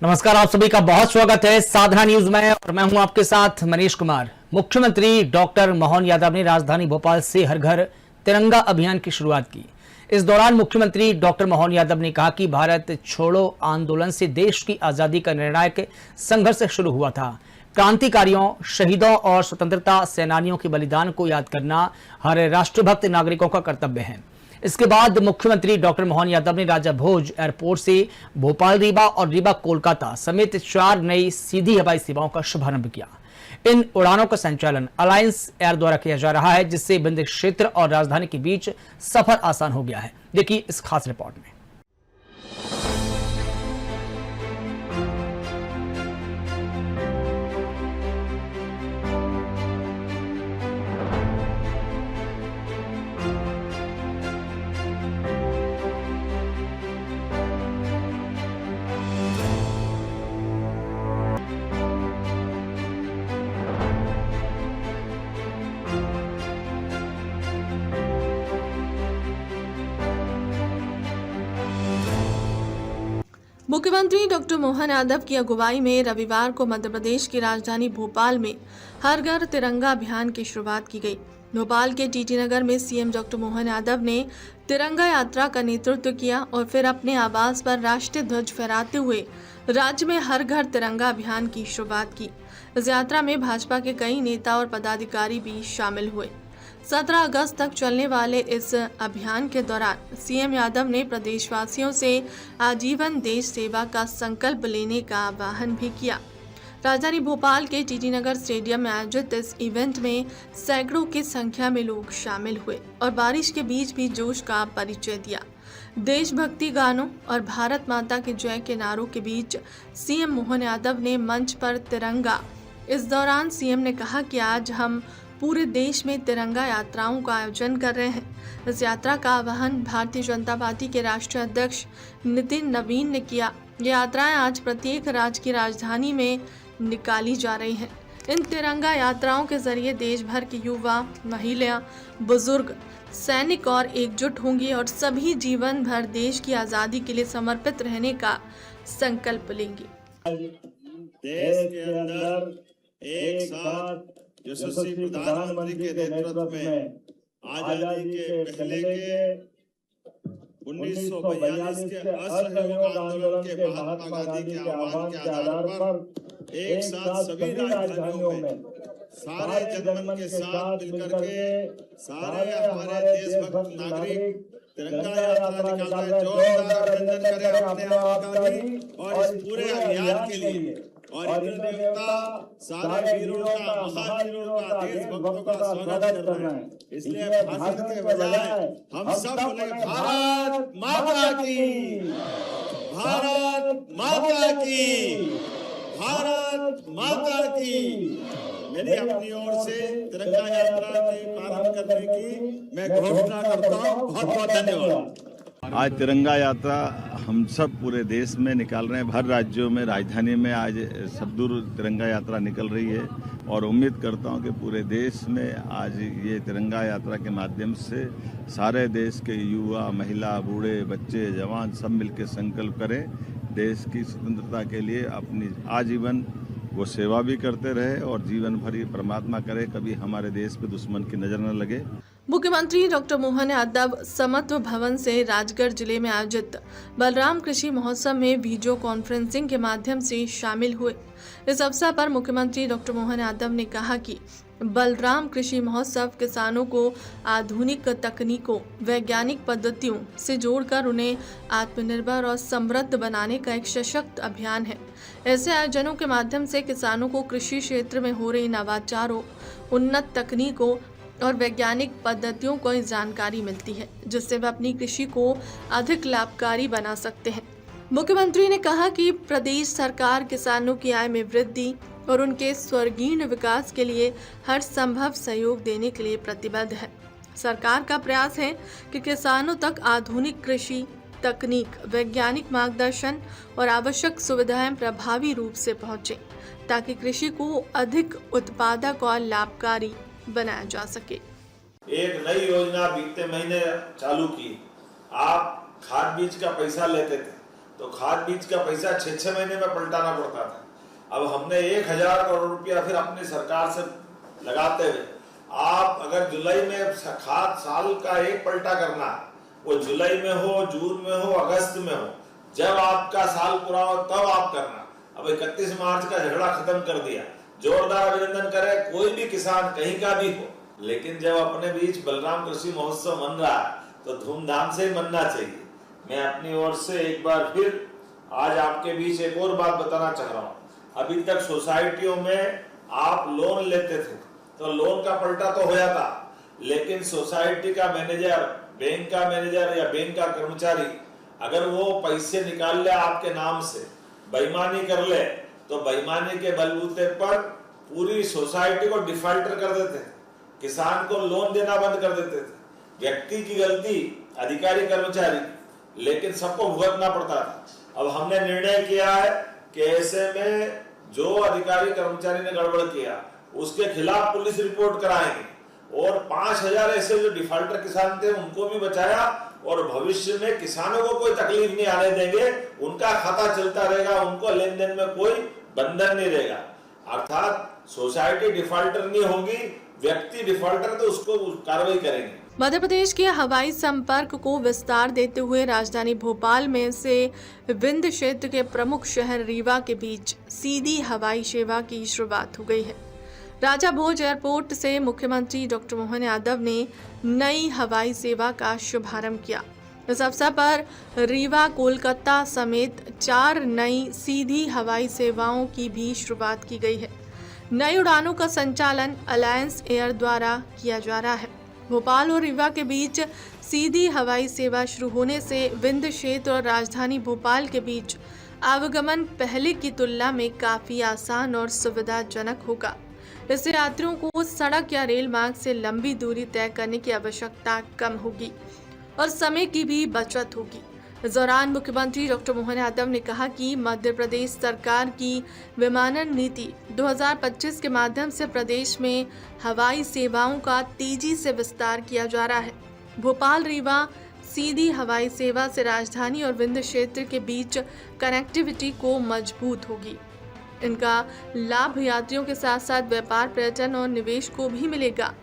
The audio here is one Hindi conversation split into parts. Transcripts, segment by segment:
नमस्कार, आप सभी का बहुत स्वागत है साधना न्यूज में और मैं हूं आपके साथ मनीष कुमार। मुख्यमंत्री डॉक्टर मोहन यादव ने राजधानी भोपाल से हर घर तिरंगा अभियान की शुरुआत की। इस दौरान मुख्यमंत्री डॉक्टर मोहन यादव ने कहा कि भारत छोड़ो आंदोलन से देश की आजादी का निर्णायक संघर्ष शुरू हुआ था। क्रांतिकारियों, शहीदों और स्वतंत्रता सेनानियों के बलिदान को याद करना हर राष्ट्रभक्त नागरिकों का कर्तव्य है। इसके बाद मुख्यमंत्री डॉक्टर मोहन यादव ने राजा भोज एयरपोर्ट से भोपाल रीवा और रीवा कोलकाता समेत 4 नई सीधी हवाई सेवाओं का शुभारंभ किया। इन उड़ानों का संचालन अलायंस एयर द्वारा किया जा रहा है, जिससे विंध्य क्षेत्र और राजधानी के बीच सफर आसान हो गया है। देखिए इस खास रिपोर्ट में। मुख्यमंत्री डॉक्टर मोहन यादव की अगुवाई में रविवार को मध्य प्रदेश की राजधानी भोपाल में हर घर तिरंगा अभियान की शुरुआत की गई। भोपाल के टीटी नगर में सीएम डॉक्टर मोहन यादव ने तिरंगा यात्रा का नेतृत्व किया और फिर अपने आवास पर राष्ट्रीय ध्वज फहराते हुए राज्य में हर घर तिरंगा अभियान की शुरुआत की। इस यात्रा में भाजपा के कई नेता और पदाधिकारी भी शामिल हुए। 17 अगस्त तक चलने वाले इस अभियान के दौरान सीएम यादव ने प्रदेशवासियों से आजीवन देश सेवा का संकल्प लेने का आह्वान भी किया। राजधानी भोपाल के टीटी नगर स्टेडियम में आयोजित इस इवेंट में सैकड़ों की संख्या में लोग शामिल हुए और बारिश के बीच भी जोश का परिचय दिया। देशभक्ति गानों और भारत माता की जय के नारों के बीच सीएम मोहन यादव ने मंच पर तिरंगा। इस दौरान सीएम ने कहा कि आज हम पूरे देश में तिरंगा यात्राओं का आयोजन कर रहे हैं। इस यात्रा का आह्वान भारतीय जनता पार्टी के राष्ट्रीय अध्यक्ष नितिन नवीन ने किया। ये यात्राएं आज प्रत्येक राज्य की राजधानी में निकाली जा रही हैं। इन तिरंगा यात्राओं के जरिए देश भर के युवा, महिला, बुजुर्ग, सैनिक और एकजुट होंगे और सभी जीवन भर देश की आज़ादी के लिए समर्पित रहने का संकल्प लेंगे। देश के अंदर एक साथ यशस्वी प्रधानमंत्री के नेतृत्व में आजादी के पहले के 1942 के असहयोग आंदोलन के महात्मा गांधी के आह्वान के आधार पर एक साथ सभी राजधानियों में सारे जनमन के साथ मिलकर के सारे हमारे देशभक्त नागरिक तिरंगा यात्रा निकाल रहे हैं। जोरदार अभिनंदन करें अपने आप का भी और इस पूरे अभियान के लिए। और इंद्र देवता सारे वीरों का, महावीरों का, देशभक्तों का स्वागत कर रहे हैं। इसलिए भाषण के बजाय हम सब बोले भारत माता की, भारत माता की, भारत माता की। मेरी अपनी ओर से तिरंगा यात्रा के प्रारंभ करने की मैं घोषणा करता हूँ। बहुत बहुत धन्यवाद। आज तिरंगा यात्रा हम सब पूरे देश में निकाल रहे हैं। हर राज्यों में, राजधानी में आज सब दूर तिरंगा यात्रा निकल रही है और उम्मीद करता हूं कि पूरे देश में आज ये तिरंगा यात्रा के माध्यम से सारे देश के युवा, महिला, बूढ़े, बच्चे, जवान सब मिलकर संकल्प करें देश की स्वतंत्रता के लिए अपनी आजीवन वो सेवा भी करते रहे और जीवन भर ये परमात्मा करे कभी हमारे देश पे दुश्मन की नजर न लगे। मुख्यमंत्री डॉक्टर मोहन यादव समत्व भवन से राजगढ़ जिले में आयोजित बलराम कृषि महोत्सव में वीडियो कॉन्फ्रेंसिंग के माध्यम से शामिल हुए। इस अवसर पर मुख्यमंत्री डॉक्टर मोहन यादव ने कहा कि बलराम कृषि महोत्सव किसानों को आधुनिक तकनीकों, वैज्ञानिक पद्धतियों से जोड़कर उन्हें आत्मनिर्भर और समृद्ध बनाने का एक सशक्त अभियान है। ऐसे आयोजनों के माध्यम से किसानों को कृषि क्षेत्र में हो रहे नवाचारों, उन्नत तकनीकों और वैज्ञानिक पद्धतियों को जानकारी मिलती है, जिससे वे अपनी कृषि को अधिक लाभकारी बना सकते हैं। मुख्यमंत्री ने कहा कि प्रदेश सरकार किसानों की आय में वृद्धि और उनके स्वर्गीण विकास के लिए हर संभव सहयोग देने के लिए प्रतिबद्ध है। सरकार का प्रयास है कि किसानों तक आधुनिक कृषि तकनीक, वैज्ञानिक मार्गदर्शन और आवश्यक सुविधाएं प्रभावी रूप से पहुंचे, ताकि कृषि को अधिक उत्पादक और लाभकारी बनाया जा सके। एक नई योजना बीते महीने चालू की। आप खाद बीज का पैसा लेते थे, तो खाद बीज का पैसा 6-6 महीने में पलटाना पड़ता था। अब हमने 1000 करोड़ रुपया फिर अपनी सरकार से लगाते हुए, आप अगर जुलाई में खाद साल का एक पलटा करना, वो जुलाई में हो, जून में हो, अगस्त में हो, जब आपका साल पूरा हो तब आप करना। अब 31 मार्च का झगड़ा खत्म कर दिया, जोरदार अभिनंदन करे कोई भी किसान कहीं का भी हो। लेकिन जब अपने बीच बलराम कृषि महोत्सव मन रहा है तो धूमधाम से मनना चाहिए। मैं अपनी ओर से एक बार फिर आज आपके बीच एक और बात बताना चाह रहा हूँ। अभी तक सोसाइटियों में आप लोन लेते थे तो लोन का पलटा तो होया था, लेकिन सोसाइटी का मैनेजर, बैंक का मैनेजर या बैंक का कर्मचारी अगर वो पैसे निकाल ले आपके नाम से, बेईमानी कर ले, तो बेईमानी के बलबूते पर पूरी सोसाइटी को डिफॉल्टर कर देते थे, किसान को लोन देना बंद कर देते थे। व्यक्ति की गलती, अधिकारी कर्मचारी, लेकिन सबको भुगतना पड़ता था। अब हमने निर्णय किया है कि ऐसे में जो अधिकारी कर्मचारी ने गड़बड़ किया उसके खिलाफ पुलिस रिपोर्ट कराएंगे और 5000 ऐसे जो डिफॉल्टर किसान थे उनको भी बचाया और भविष्य में किसानों को कोई तकलीफ नहीं आने देंगे। उनका खाता चलता रहेगा, उनको लेन देन में कोई बंधन नहीं रहेगा। अर्थात सोसाइटी डिफॉल्टर नहीं होगी, व्यक्ति डिफॉल्टर तो उसको कार्रवाई करेंगे। मध्य प्रदेश के हवाई संपर्क को विस्तार देते हुए राजधानी भोपाल में से विंध्य क्षेत्र के प्रमुख शहर रीवा के बीच सीधी हवाई सेवा की शुरुआत हो गई है। राजा भोज एयरपोर्ट से मुख्यमंत्री डॉक्टर मोहन यादव ने नई हवाई सेवा का शुभारंभ किया। इस अवसर पर रीवा, कोलकाता समेत 4 नई सीधी हवाई सेवाओं की भी शुरुआत की गई है। नई उड़ानों का संचालन अलायंस एयर द्वारा किया जा रहा है। भोपाल और रीवा के बीच सीधी हवाई सेवा शुरू होने से विंध्य क्षेत्र और राजधानी भोपाल के बीच आवागमन पहले की तुलना में काफी आसान और सुविधाजनक होगा। इससे यात्रियों को सड़क या रेल मार्ग से लंबी दूरी तय करने की आवश्यकता कम होगी और समय की भी बचत होगी। इस दौरान मुख्यमंत्री डॉक्टर मोहन यादव ने कहा कि मध्य प्रदेश सरकार की विमानन नीति 2025 के माध्यम से प्रदेश में हवाई सेवाओं का तेजी से विस्तार किया जा रहा है। भोपाल रीवा सीधी हवाई सेवा से राजधानी और विंध्य क्षेत्र के बीच कनेक्टिविटी को मजबूत होगी। इनका लाभ यात्रियों के साथ साथ व्यापार, पर्यटन और निवेश को भी मिलेगा।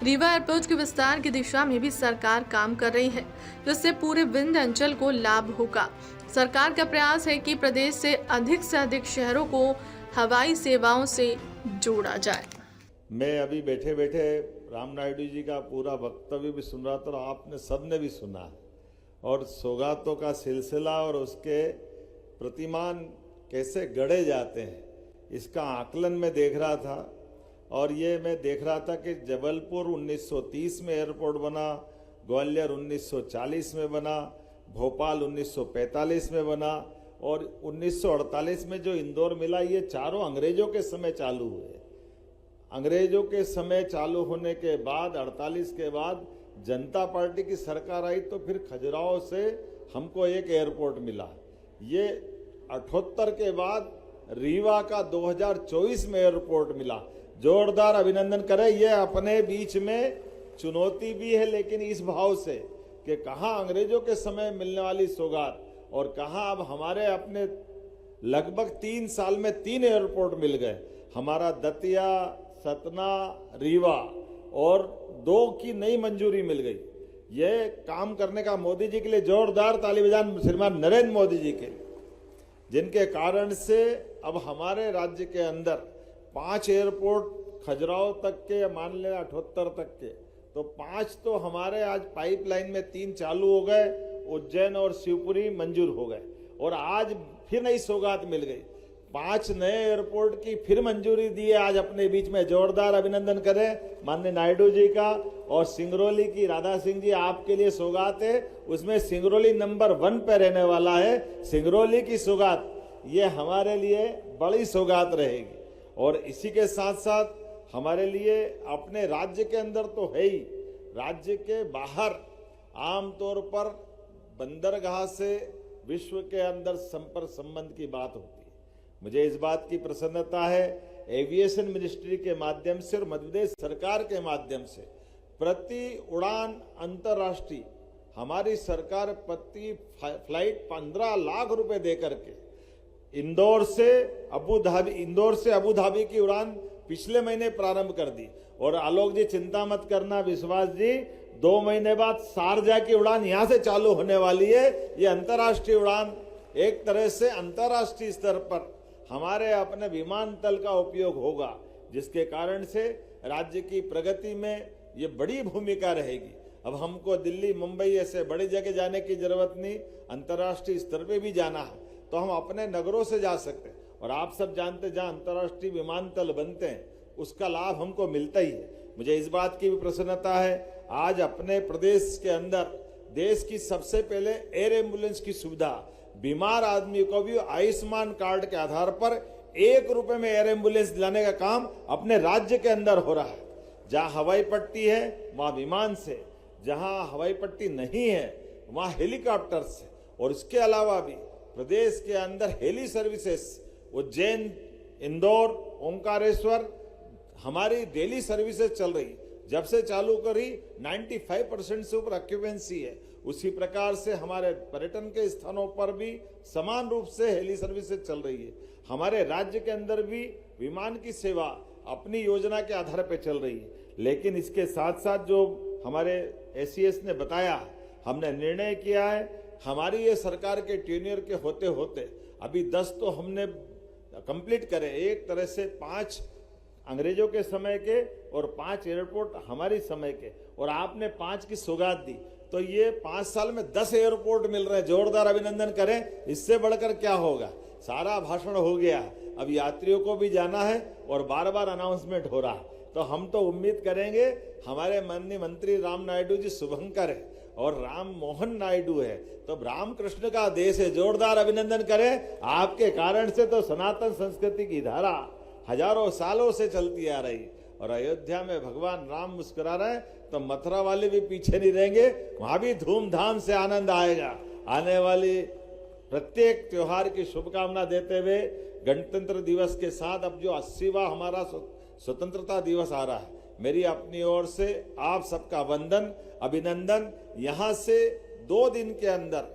रीवा एयरपोर्ट के विस्तार की दिशा में भी सरकार काम कर रही है, जिससे पूरे विंध्य अंचल को लाभ होगा। सरकार का प्रयास है कि प्रदेश से अधिक शहरों को हवाई सेवाओं से जोड़ा जाए। मैं अभी बैठे बैठे राम नायडू जी का पूरा वक्तव्य भी सुन रहा था और आपने सबने भी सुना, और सौगातों का सिलसिला और उसके प्रतिमान कैसे गढ़े जाते हैं इसका आकलन में देख रहा था। और ये मैं देख रहा था कि जबलपुर 1930 में एयरपोर्ट बना, ग्वालियर 1940 में बना, भोपाल 1945 में बना और 1948 में जो इंदौर मिला, ये चारों अंग्रेजों के समय चालू हुए। अंग्रेजों के समय चालू होने के बाद 48 के बाद जनता पार्टी की सरकार आई तो फिर खजुराहो से हमको एक एयरपोर्ट मिला। ये 78 के बाद रीवा का 2024 में एयरपोर्ट मिला। जोरदार अभिनंदन करें। ये अपने बीच में चुनौती भी है, लेकिन इस भाव से कि कहाँ अंग्रेजों के समय मिलने वाली सौगात और कहाँ अब हमारे अपने लगभग 3 साल में 3 एयरपोर्ट मिल गए। हमारा दतिया, सतना, रीवा और 2 की नई मंजूरी मिल गई। ये काम करने का मोदी जी के लिए जोरदार ताली बजान श्रीमान नरेंद्र मोदी जी के, जिनके कारण से अब हमारे राज्य के अंदर 5 एयरपोर्ट खजुराहो तक के, मान लें 78 तक के, तो 5 तो हमारे आज पाइपलाइन में 3 चालू हो गए, उज्जैन और शिवपुरी मंजूर हो गए और आज फिर नई सौगात मिल गई। 5 नए एयरपोर्ट की फिर मंजूरी दी है आज अपने बीच में। जोरदार अभिनंदन करें माननीय नायडू जी का। और सिंगरौली की राधा सिंह जी आपके लिए सौगात है, उसमें सिंगरौली नंबर 1 पे रहने वाला है। सिंगरौली की सौगात ये हमारे लिए बड़ी सौगात रहेगी। और इसी के साथ साथ हमारे लिए अपने राज्य के अंदर तो है ही, राज्य के बाहर आमतौर पर बंदरगाह से विश्व के अंदर संपर्क संबंध की बात होती है। मुझे इस बात की प्रसन्नता है, एविएशन मिनिस्ट्री के माध्यम से और मध्य प्रदेश सरकार के माध्यम से प्रति उड़ान अंतर्राष्ट्रीय हमारी सरकार प्रति फ्लाइट 15 लाख रुपए दे करके इंदौर से अबू धाबी की उड़ान पिछले महीने प्रारंभ कर दी। और आलोक जी चिंता मत करना, विश्वास जी 2 महीने बाद शारजा की उड़ान यहां से चालू होने वाली है। ये अंतर्राष्ट्रीय उड़ान एक तरह से अंतर्राष्ट्रीय स्तर पर हमारे अपने विमानतल का उपयोग होगा, जिसके कारण से राज्य की प्रगति में ये बड़ी भूमिका रहेगी। अब हमको दिल्ली मुंबई ऐसे बड़ी जगह जाने की जरूरत नहीं, अंतर्राष्ट्रीय स्तर पे भी जाना है तो हम अपने नगरों से जा सकते हैं। और आप सब जानते जहां अंतर्राष्ट्रीय विमानतल बनते हैं उसका लाभ हमको मिलता ही है। मुझे इस बात की भी प्रसन्नता है, आज अपने प्रदेश के अंदर देश की सबसे पहले एयर एम्बुलेंस की सुविधा बीमार आदमी को भी आयुष्मान कार्ड के आधार पर 1 रुपए में एयर एम्बुलेंस दिलाने का काम अपने राज्य के अंदर हो रहा है। जहां हवाई पट्टी है वहां विमान से, जहां हवाई पट्टी नहीं है वहां हेलीकॉप्टर से। और इसके अलावा भी प्रदेश के अंदर हेली सर्विसेज उज्जैन, इंदौर, ओंकारेश्वर हमारी डेली सर्विसेज चल रही। जब से चालू करी 95% से ऊपर ऑक्यूपेंसी है। उसी प्रकार से हमारे पर्यटन के स्थानों पर भी समान रूप से हेली सर्विसेज चल रही है। हमारे राज्य के अंदर भी विमान की सेवा अपनी योजना के आधार पर चल रही है। लेकिन इसके साथ साथ जो हमारे एसीएस ने बताया, हमने निर्णय किया है हमारी ये सरकार के टेन्योर के होते होते अभी 10 तो हमने कंप्लीट करे, एक तरह से 5 अंग्रेजों के समय के और 5 एयरपोर्ट हमारी समय के, और आपने 5 की सौगात दी तो ये 5 साल में 10 एयरपोर्ट मिल रहे हैं। जोरदार अभिनंदन करें, इससे बढ़कर क्या होगा। सारा भाषण हो गया, अब यात्रियों को भी जाना है और बार बार अनाउंसमेंट हो रहा है। तो हम तो उम्मीद करेंगे हमारे माननीय मंत्री राम नायडू जी शुभंकर है और राम मोहन नायडू है, तो रामकृष्ण का देश है। जोरदार अभिनंदन करें, आपके कारण से तो सनातन संस्कृति की धारा हजारों सालों से चलती आ रही। और अयोध्या में भगवान राम मुस्कुरा रहे हैं तो मथुरा वाले भी पीछे नहीं रहेंगे, वहां भी धूमधाम से आनंद आएगा। आने वाली प्रत्येक त्योहार की शुभकामना देते हुए गणतंत्र दिवस के साथ अब जो 80वां हमारा स्वतंत्रता दिवस आ रहा है, मेरी अपनी ओर से आप सबका वंदन, अभिनंदन। यहां से 2 दिन के अंदर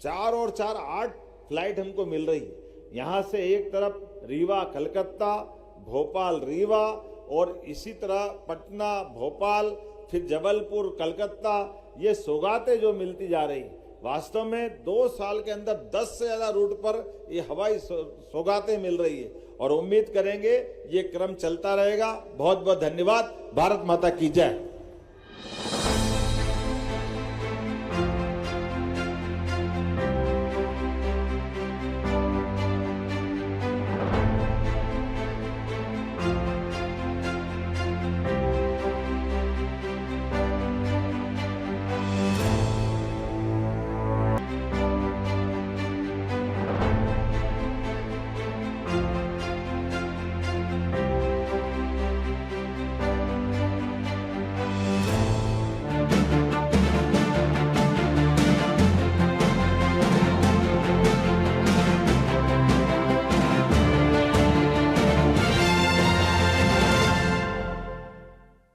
4 और 4 8 फ्लाइट हमको मिल रही है। यहां से एक तरफ रीवा कलकत्ता, भोपाल रीवा, और इसी तरह पटना भोपाल, फिर जबलपुर कलकत्ता, ये सौगातें जो मिलती जा रही। वास्तव में 2 साल के अंदर 10 से ज्यादा रूट पर ये हवाई सौगातें मिल रही है और उम्मीद करेंगे ये क्रम चलता रहेगा। बहुत बहुत धन्यवाद। भारत माता की जय।